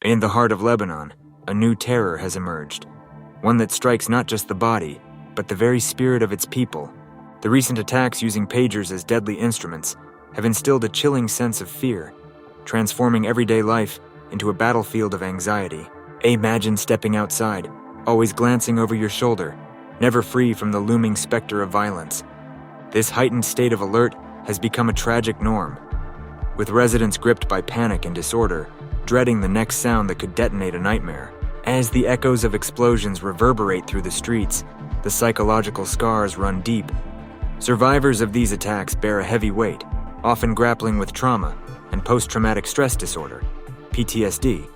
In the heart of Lebanon, a new terror has emerged, one that strikes not just the body, but the very spirit of its people. The recent attacks using pagers as deadly instruments have instilled a chilling sense of fear, transforming everyday life into a battlefield of anxiety. Imagine stepping outside, always glancing over your shoulder, never free from the looming specter of violence. This heightened state of alert has become a tragic norm, with residents gripped by panic and disorder, dreading the next sound that could detonate a nightmare. As the echoes of explosions reverberate through the streets, the psychological scars run deep. Survivors of these attacks bear a heavy weight, often grappling with trauma and post-traumatic stress disorder, PTSD.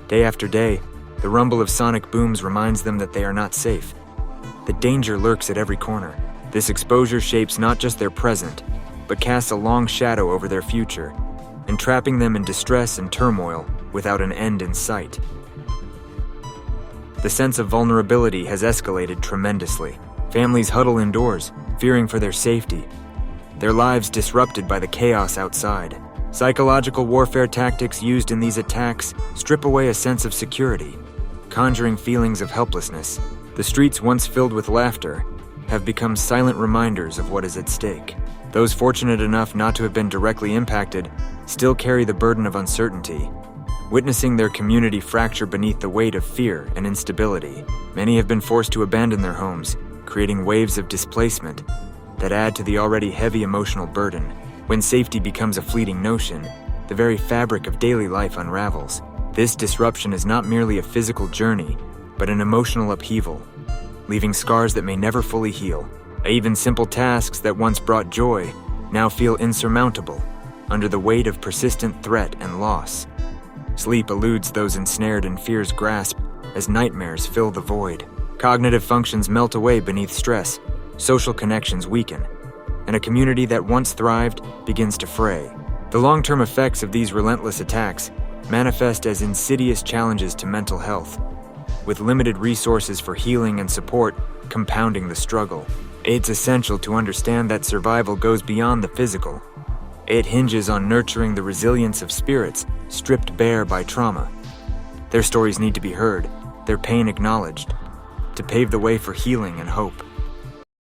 Day after day, the rumble of sonic booms reminds them that they are not safe. The danger lurks at every corner. This exposure shapes not just their present, but casts a long shadow over their future, entrapping them in distress and turmoil without an end in sight. The sense of vulnerability has escalated tremendously. Families huddle indoors, fearing for their safety, their lives disrupted by the chaos outside. Psychological warfare tactics used in these attacks strip away a sense of security, conjuring feelings of helplessness. The streets once filled with laughter have become silent reminders of what is at stake. Those fortunate enough not to have been directly impacted still carry the burden of uncertainty, witnessing their community fracture beneath the weight of fear and instability. Many have been forced to abandon their homes, creating waves of displacement that add to the already heavy emotional burden. When safety becomes a fleeting notion, the very fabric of daily life unravels. This disruption is not merely a physical journey, but an emotional upheaval, leaving scars that may never fully heal. Even simple tasks that once brought joy now feel insurmountable under the weight of persistent threat and loss. Sleep eludes those ensnared in fear's grasp as nightmares fill the void. Cognitive functions melt away beneath stress, social connections weaken, and a community that once thrived begins to fray. The long-term effects of these relentless attacks manifest as insidious challenges to mental health, with limited resources for healing and support compounding the struggle. It's essential to understand that survival goes beyond the physical. It hinges on nurturing the resilience of spirits stripped bare by trauma. Their stories need to be heard, their pain acknowledged, to pave the way for healing and hope.